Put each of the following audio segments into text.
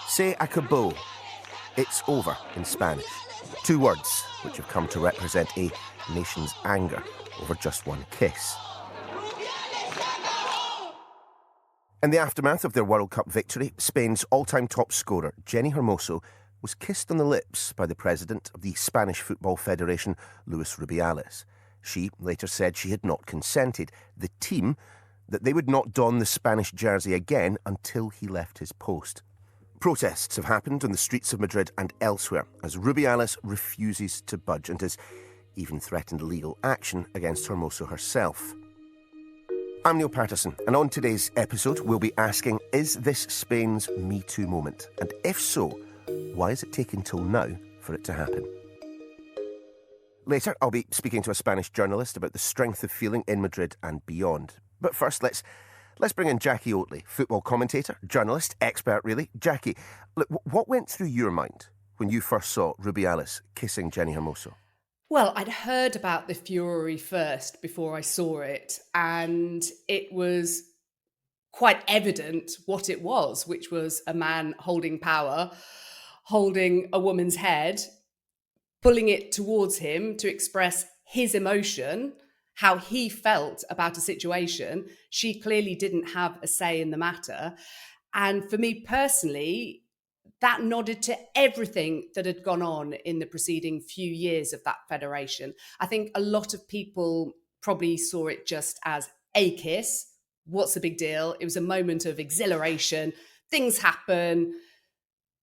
Se acabó. It's over in Spanish. Two words which have come to represent a nation's anger over just one kiss. In the aftermath of their World Cup victory, Spain's all-time top scorer, Jenni Hermoso, was kissed on the lips by the president of the Spanish Football Federation, Luis Rubiales. She later said she had not consented. The team, that they would not don the Spanish jersey again until he left his post. Protests have happened on the streets of Madrid and elsewhere as Rubiales refuses to budge and has even threatened legal action against Hermoso herself. I'm Niall Paterson, and on today's episode we'll be asking, is this Spain's Me Too moment? And if so, why is it taking till now for it to happen? Later, I'll be speaking to a Spanish journalist about the strength of feeling in Madrid and beyond. But first, let's bring in Jacqui Oatley, football commentator, journalist, expert really. Jacqui, look, what went through your mind when you first saw Rubiales kissing Jenni Hermoso? Well, I'd heard about the fury first before I saw it, and it was quite evident what it was, which was a man holding power, holding a woman's head, pulling it towards him to express his emotion, how he felt about a situation. She clearly didn't have a say in the matter. And for me personally, that nodded to everything that had gone on in the preceding few years of that federation. I think a lot of people probably saw it just as a kiss. What's the big deal? It was a moment of exhilaration. Things happen.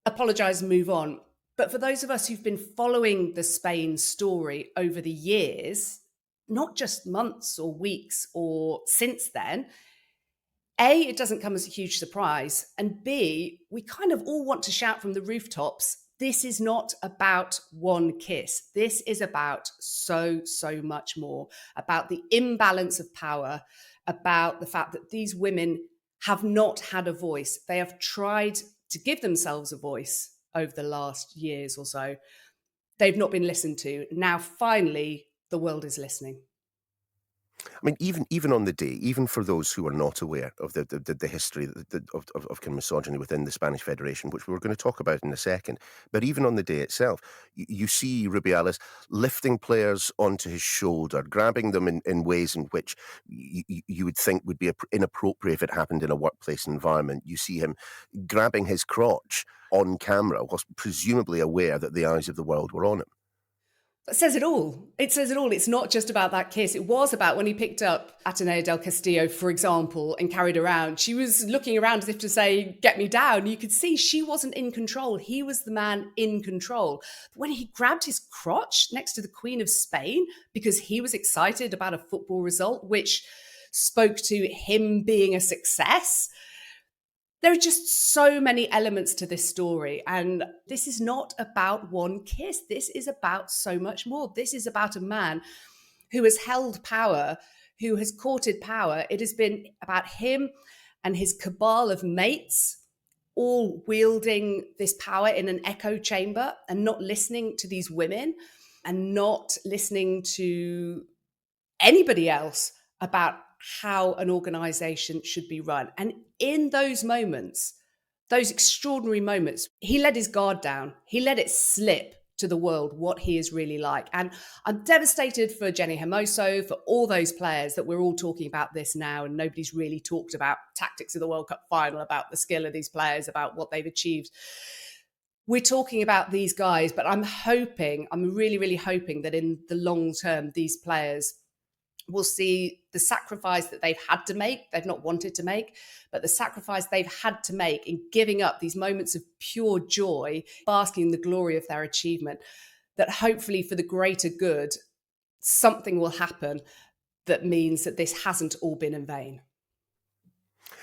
Apologise and move on. But for those of us who've been following the Spain story over the years, not just months or weeks or since then, A, it doesn't come as a huge surprise. And B, we kind of all want to shout from the rooftops, this is not about one kiss. This is about so much more, about the imbalance of power, about the fact that these women have not had a voice. They have tried to give themselves a voice over the last years or so. They've not been listened to. Now, finally, the world is listening. I mean, even on the day, even for those who are not aware of the history of kind of misogyny within the Spanish Federation, which we were going to talk about in a second, but even on the day itself, you see Rubiales lifting players onto his shoulder, grabbing them in ways in which you would think would be inappropriate if it happened in a workplace environment. You see him grabbing his crotch on camera, whilst presumably aware that the eyes of the world were on him. It says it all. It says it all. It's not just about that kiss. It was about when he picked up Atenea del Castillo, for example, and carried her around. She was looking around as if to say, get me down. You could see she wasn't in control. He was the man in control. But when he grabbed his crotch next to the Queen of Spain because he was excited about a football result, which spoke to him being a success, there are just so many elements to this story. And this is not about one kiss. This is about so much more. This is about a man who has held power, who has courted power. It has been about him and his cabal of mates all wielding this power in an echo chamber and not listening to these women and not listening to anybody else about how an organisation should be run. And in those moments, those extraordinary moments, he let his guard down. He let it slip to the world what he is really like. And I'm devastated for Jenni Hermoso, for all those players that we're all talking about this now, and nobody's really talked about tactics of the World Cup final, about the skill of these players, about what they've achieved. We're talking about these guys, but I'm really hoping that in the long term, these players will see the sacrifice that they've had to make, they've not wanted to make, but the sacrifice they've had to make in giving up these moments of pure joy, basking in the glory of their achievement, that hopefully for the greater good, something will happen that means that this hasn't all been in vain.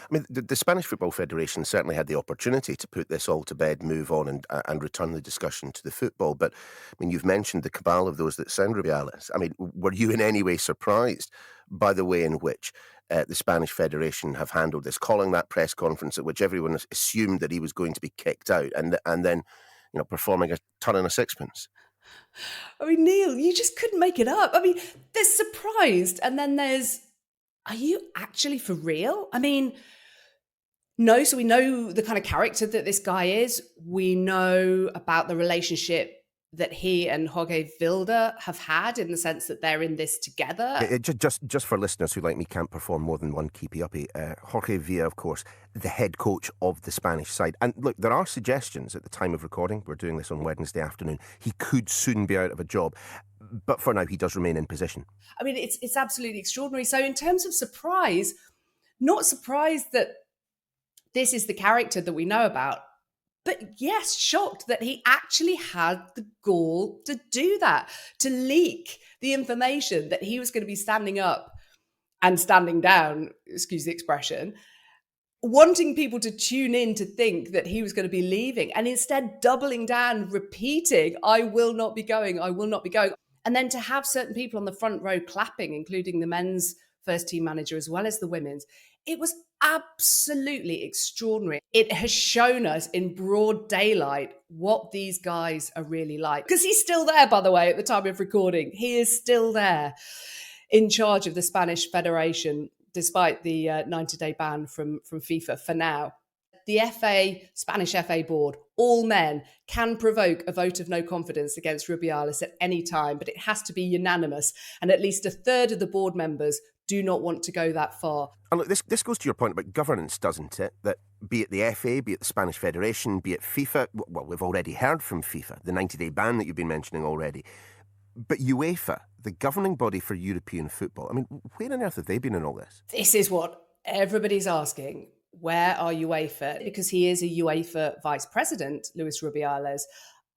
I mean, the Spanish Football Federation certainly had the opportunity to put this all to bed, move on and return the discussion to the football. But, I mean, you've mentioned the cabal of those that sound Rubiales. I mean, were you in any way surprised by the way in which the Spanish Federation have handled this, calling that press conference at which everyone assumed that he was going to be kicked out and then, you know, performing a turn and a sixpence? I mean, Neil, you just couldn't make it up. I mean, there's surprised and then there's, are you actually for real? I mean, No, so we know the kind of character that this guy is. We know about the relationship that he and Jorge Vilda have had, in the sense that they're in this together. Just for listeners who, like me, can't perform more than one keepy-uppy, Jorge Villa, of course, the head coach of the Spanish side. And look, there are suggestions at the time of recording, we're doing this on Wednesday afternoon, he could soon be out of a job. But for now, he does remain in position. I mean, it's absolutely extraordinary. So in terms of surprise, not surprised that this is the character that we know about. But yes, shocked that he actually had the gall to do that, to leak the information that he was going to be standing up and standing down, excuse the expression, wanting people to tune in to think that he was going to be leaving, and instead doubling down, repeating, I will not be going, I will not be going. And then to have certain people on the front row clapping, including the men's first team manager as well as the women's, it was absolutely extraordinary. It has shown us in broad daylight what these guys are really like. Because he's still there, by the way, at the time of recording. He is still there in charge of the Spanish Federation, despite the 90-day ban from FIFA for now. The Spanish FA board, all men, can provoke a vote of no confidence against Rubiales at any time, but it has to be unanimous. And at least a third of the board members do not want to go that far. And look, this goes to your point about governance, doesn't it? That be it the FA, be it the Spanish Federation, be it FIFA, well, we've already heard from FIFA, the 90-day ban that you've been mentioning already. But UEFA, the governing body for European football, I mean, where on earth have they been in all this? This is what everybody's asking. Where are UEFA? Because he is a UEFA vice president, Luis Rubiales.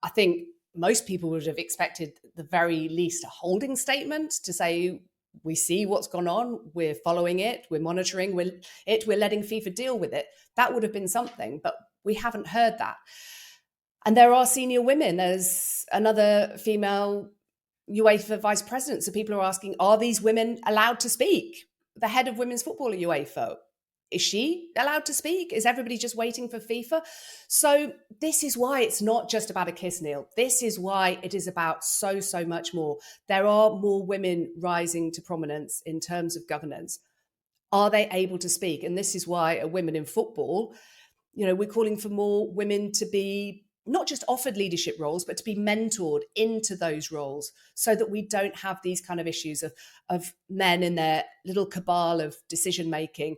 I think most people would have expected the very least a holding statement to say, we see what's gone on, we're following it, we're monitoring we're letting FIFA deal with it. That would have been something, but we haven't heard that. And there are senior women. There's another female UEFA vice president. So people are asking, are these women allowed to speak? The head of women's football at UEFA, is she allowed to speak? Is everybody just waiting for FIFA? So this is why it's not just about a kiss, Neil. This is why it is about so much more. There are more women rising to prominence in terms of governance. Are they able to speak? And this is why at Women in Football, we're calling for more women to be not just offered leadership roles, but to be mentored into those roles, so that we don't have these kind of issues of men in their little cabal of decision-making,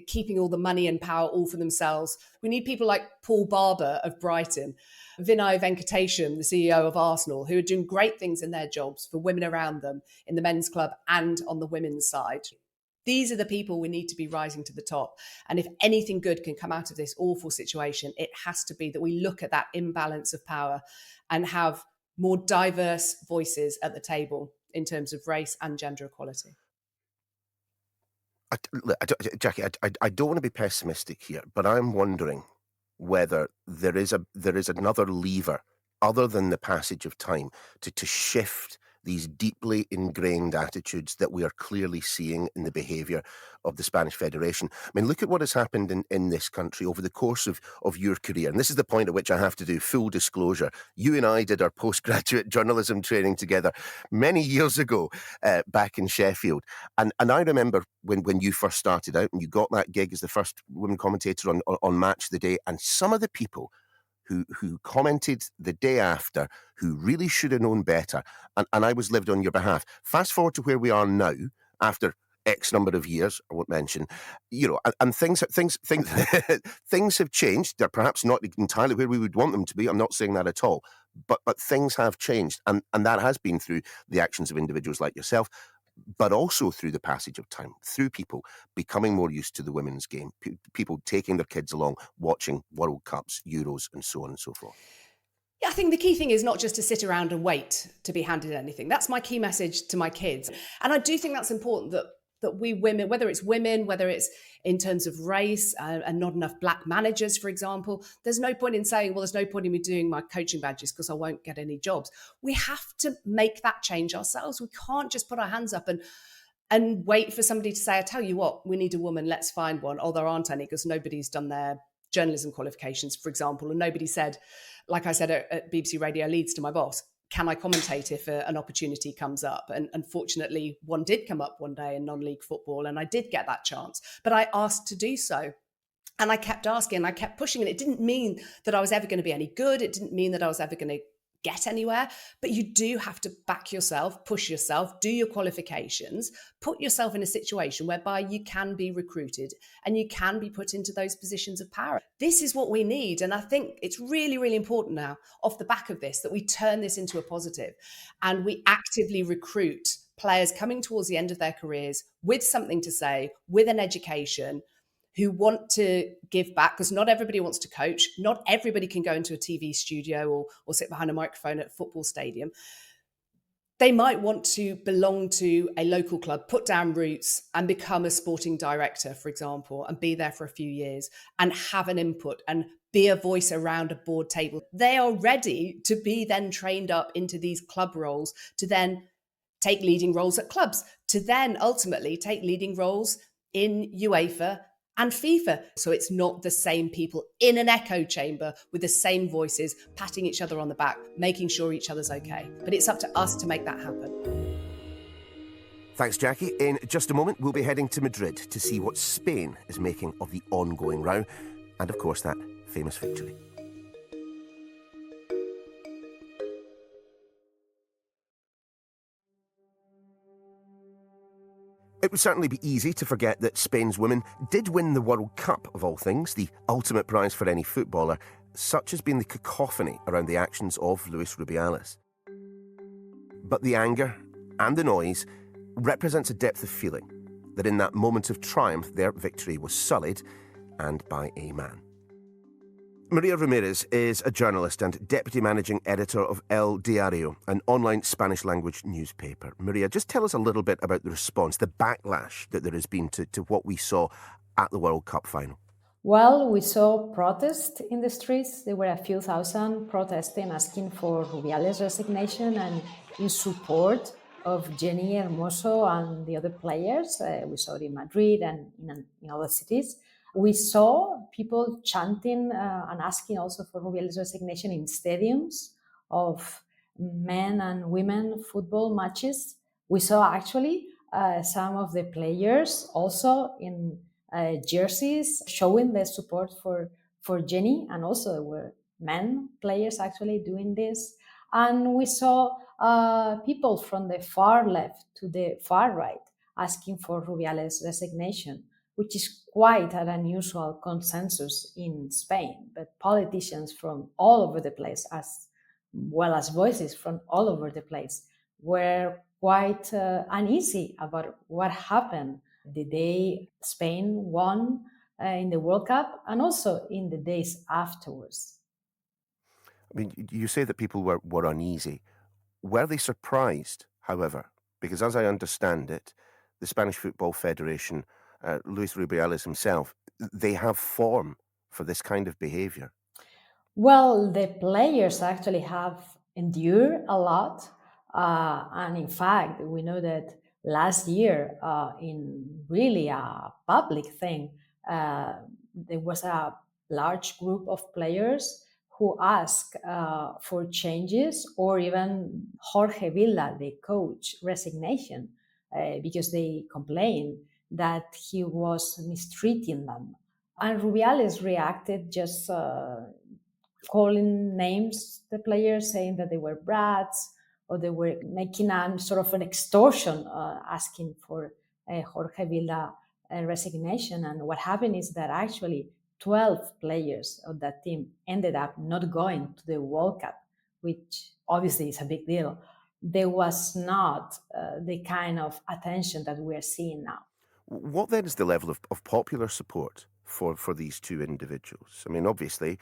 keeping all the money and power all for themselves. We need people like Paul Barber of Brighton, Vinay Venkatesham, the CEO of Arsenal, who are doing great things in their jobs for women around them in the men's club and on the women's side. These are the people we need to be rising to the top. And if anything good can come out of this awful situation, it has to be that we look at that imbalance of power and have more diverse voices at the table in terms of race and gender equality. Jacqui, I don't want to be pessimistic here, but I'm wondering whether there is another lever other than the passage of time to shift these deeply ingrained attitudes that we are clearly seeing in the behaviour of the Spanish Federation. I mean, look at what has happened in this country over the course of your career. And this is the point at which I have to do full disclosure. You and I did our postgraduate journalism training together many years ago back in Sheffield. And I remember when you first started out and you got that gig as the first women commentator on Match of the Day, and some of the people who commented the day after, who really should have known better, and I was lived on your behalf. Fast forward to where we are now, after X number of years, I won't mention, and things things have changed. They're perhaps not entirely where we would want them to be. I'm not saying that at all, but things have changed, and that has been through the actions of individuals like yourself, but also through the passage of time, through people becoming more used to the women's game, people taking their kids along, watching World Cups, Euros, and so on and so forth. Yeah, I think the key thing is not just to sit around and wait to be handed anything. That's my key message to my kids. And I do think that's important that we women, whether it's in terms of race and not enough black managers, for example, there's no point in saying, well, there's no point in me doing my coaching badges because I won't get any jobs. We have to make that change ourselves. We can't just put our hands up and wait for somebody to say, I tell you what, we need a woman, let's find one. Oh, there aren't any because nobody's done their journalism qualifications, for example, and nobody said, like I said at BBC Radio Leeds to my boss, can I commentate if an opportunity comes up? And unfortunately, one did come up one day in non-league football, and I did get that chance. But I asked to do so. And I kept asking, I kept pushing, and it didn't mean that I was ever going to be any good. It didn't mean that I was ever going to get anywhere, but you do have to back yourself, push yourself, do your qualifications, put yourself in a situation whereby you can be recruited and you can be put into those positions of power. This is what we need. And I think it's really, really important now, off the back of this, that we turn this into a positive and we actively recruit players coming towards the end of their careers with something to say, with an education, who want to give back, because not everybody wants to coach. Not everybody can go into a TV studio or sit behind a microphone at a football stadium. They might want to belong to a local club, put down roots and become a sporting director, for example, and be there for a few years and have an input and be a voice around a board table. They are ready to be then trained up into these club roles, to then take leading roles at clubs, to then ultimately take leading roles in UEFA and FIFA. So it's not the same people in an echo chamber with the same voices, patting each other on the back, making sure each other's okay. But it's up to us to make that happen. Thanks, Jacqui. In just a moment, we'll be heading to Madrid to see what Spain is making of the ongoing row and, of course, that famous victory. It would certainly be easy to forget that Spain's women did win the World Cup, of all things, the ultimate prize for any footballer. Such has been the cacophony around the actions of Luis Rubiales. But the anger and the noise represents a depth of feeling that in that moment of triumph, their victory was sullied, and by a man. Maria Ramírez is a journalist and deputy managing editor of El Diario, an online Spanish-language newspaper. Maria, just tell us a little bit about the response, the backlash that there has been to what we saw at the World Cup final. Well, we saw protests in the streets. There were a few thousand protesting, asking for Rubiales' resignation and in support of Jenni Hermoso and the other players. We saw it in Madrid and in other cities. We saw people chanting and asking also for Rubiales' resignation in stadiums of men and women football matches. We saw actually some of the players also in jerseys showing their support for Jenni, and also there were men players actually doing this. And we saw people from the far left to the far right asking for Rubiales' resignation, which is quite an unusual consensus in Spain. But politicians from all over the place, as well as voices from all over the place, were quite uneasy about what happened the day Spain won in the World Cup and also in the days afterwards. I mean, you say that people were uneasy. Were they surprised, however? Because as I understand it, the Spanish Football Federation, Luis Rubiales himself, they have form for this kind of behaviour. Well, the players actually have endured a lot. And in fact, we know that last year, in really a public thing, there was a large group of players who asked for changes, or even Jorge Vilda, the coach, resignation, because they complained that he was mistreating them. And Rubiales reacted just calling names the players, saying that they were brats, or they were making a sort of an extortion, asking for Jorge Vilda resignation. And what happened is that actually 12 players of that team ended up not going to the World Cup, which obviously is a big deal. There was not the kind of attention that we're seeing now. What then is the level of popular support for these two individuals? I mean, obviously,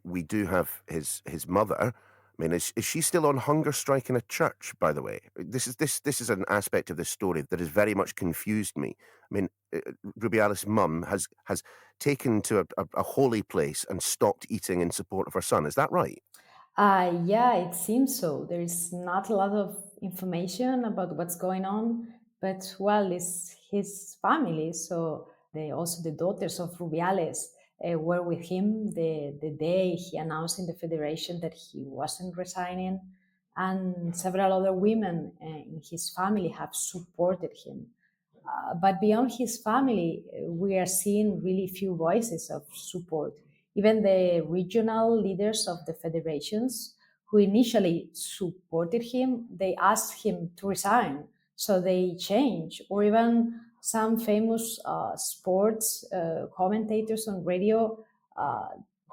we do have his mother. I mean, is she still on hunger strike in a church, by the way? This is an aspect of this story that has very much confused me. I mean, Rubiales' mum has taken to a holy place and stopped eating in support of her son. Is that right? Yeah, it seems so. There is not a lot of information about what's going on, but well, it's his family. So also the daughters of Rubiales were with him the day he announced in the federation that he wasn't resigning, and several other women in his family have supported him. But beyond his family, we are seeing really few voices of support. Even the regional leaders of the federations who initially supported him, they asked him to resign. So they changed. Or even some famous sports commentators on radio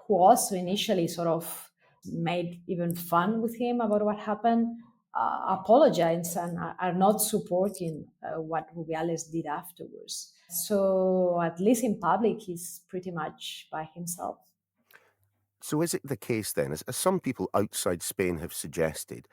who also initially sort of made even fun with him about what happened, apologize and are not supporting what Rubiales did afterwards. So at least in public, he's pretty much by himself. So is it the case then, as some people outside Spain have suggested,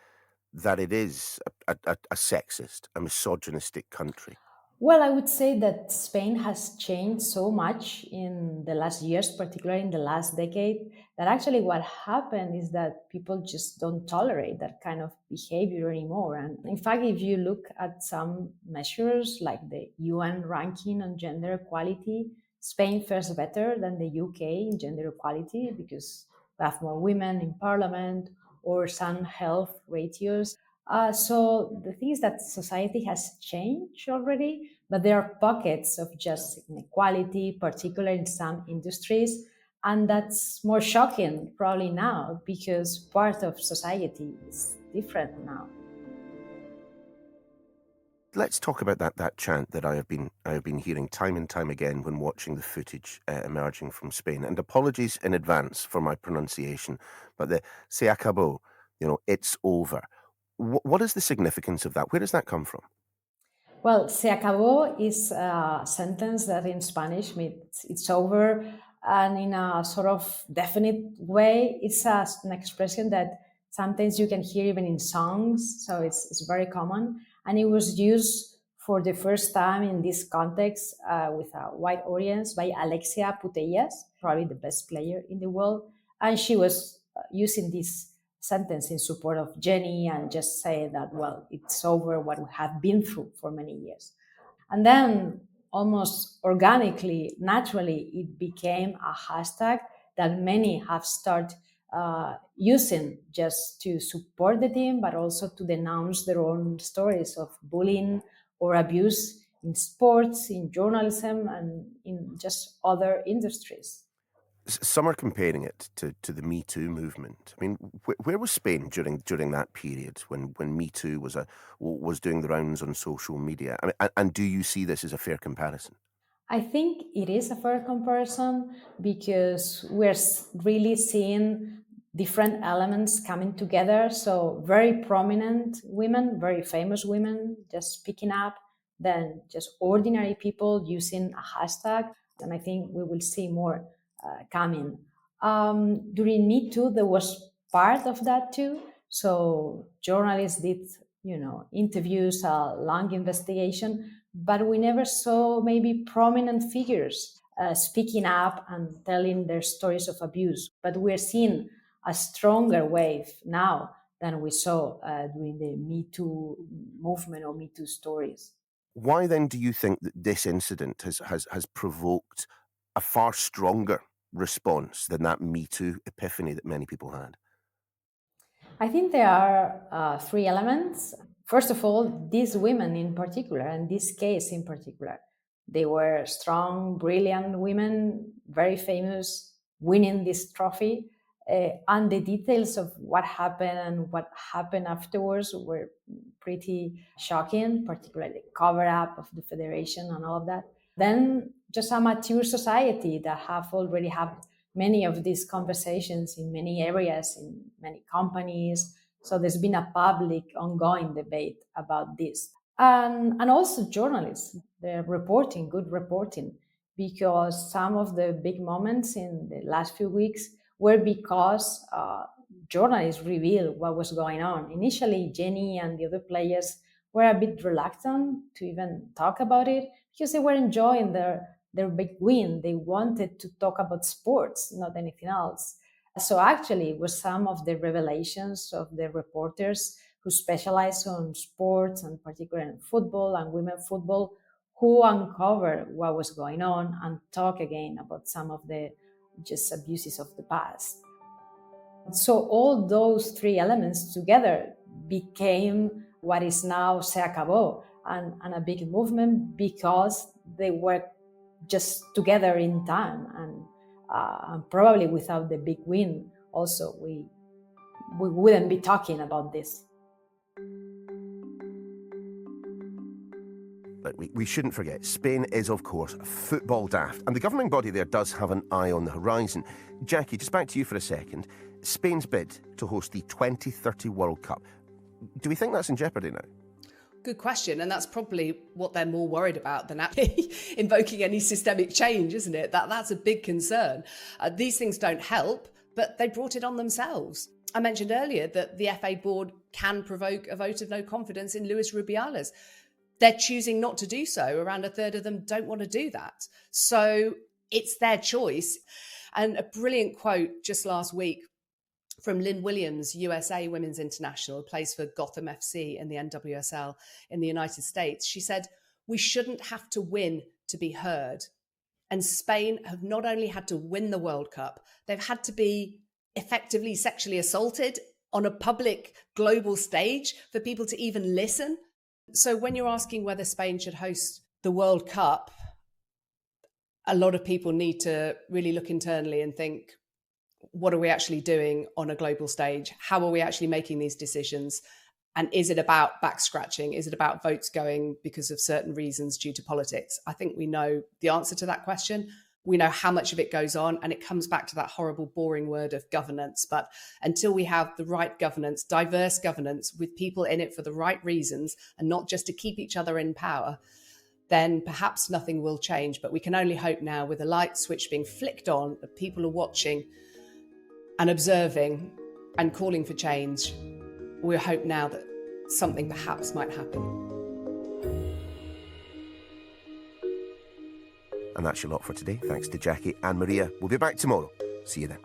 that it is a sexist, a misogynistic country? Well, I would say that Spain has changed so much in the last years, particularly in the last decade, that actually what happened is that people just don't tolerate that kind of behavior anymore. And in fact, if you look at some measures like the UN ranking on gender equality, Spain fares better than the UK in gender equality because we have more women in parliament or some health ratios. So the thing is that society has changed already, but there are pockets of just inequality, particularly in some industries. And that's more shocking probably now because part of society is different now. Let's talk about that chant that I have been hearing time and time again when watching the footage emerging from Spain. And apologies in advance for my pronunciation, but the "se acabó," it's over. What is the significance of that? Where does that come from? Well, se acabó is a sentence that in Spanish means it's over, and in a sort of definite way, it's an expression that sometimes you can hear even in songs, so it's very common. And it was used for the first time in this context with a wide audience by Alexia Putellas, probably the best player in the world. And she was using this sentence in support of Jenni and just say that, well, it's over what we have been through for many years. And then almost organically, naturally, it became a hashtag that many have started using just to support the team, but also to denounce their own stories of bullying or abuse in sports, in journalism, and in just other industries. Some are comparing it to the Me Too movement. I mean, where was Spain during that period when Me Too was doing the rounds on social media? I mean, and do you see this as a fair comparison? I think it is a fair comparison because we're really seeing different elements coming together. So very prominent women, very famous women just speaking up, then just ordinary people using a hashtag. And I think we will see more coming. During Me Too, there was part of that too. So journalists did, interviews, a long investigation, but we never saw maybe prominent figures speaking up and telling their stories of abuse. But we're seeing a stronger wave now than we saw during the Me Too movement or Me Too stories. Why then do you think that this incident has provoked a far stronger response than that Me Too epiphany that many people had? I think there are three elements. First of all, these women in particular, and this case in particular, they were strong, brilliant women, very famous, winning this trophy. And the details of what happened and what happened afterwards were pretty shocking, particularly the cover up of the federation and all of that. Then just a mature society that have already had many of these conversations in many areas, in many companies. So there's been a public ongoing debate about this. And also journalists, they're reporting, good reporting, because some of the big moments in the last few weeks were because journalists revealed what was going on. Initially, Jenni and the other players were a bit reluctant to even talk about it because they were enjoying their big win. They wanted to talk about sports, not anything else. So actually, it was some of the revelations of the reporters who specialize on sports and particularly in football and women football who uncovered what was going on and talk again about some of the just abuses of the past. So all those three elements together became what is now Se Acabó. and a big movement because they were just together in time, and probably without the big win also we wouldn't be talking about this. But we shouldn't forget, Spain is, of course, football daft, and the governing body there does have an eye on the horizon. Jacqui, just back to you for a second. Spain's bid to host the 2030 World Cup, do we think that's in jeopardy now? Good question, and that's probably what they're more worried about than actually invoking any systemic change, isn't it? That's a big concern. These things don't help, but they brought it on themselves. I mentioned earlier that the FA board can provoke a vote of no confidence in Luis Rubiales. They're choosing not to do so. Around a third of them don't want to do that. So it's their choice. And a brilliant quote just last week from Lynn Williams, USA Women's International, who plays for Gotham FC in the NWSL in the United States. She said, "We shouldn't have to win to be heard." And Spain have not only had to win the World Cup, they've had to be effectively sexually assaulted on a public global stage for people to even listen. So when you're asking whether Spain should host the World Cup, a lot of people need to really look internally and think, what are we actually doing on a global stage? How are we actually making these decisions? And is it about back scratching? Is it about votes going because of certain reasons due to politics? I think we know the answer to that question. We know how much of it goes on, and it comes back to that horrible, boring word of governance. But until we have the right governance, diverse governance with people in it for the right reasons and not just to keep each other in power, then perhaps nothing will change. But we can only hope now, with a light switch being flicked on, that people are watching and observing and calling for change. We hope now that something perhaps might happen. And that's your lot for today. Thanks to Jacqui and Maria. We'll be back tomorrow. See you then.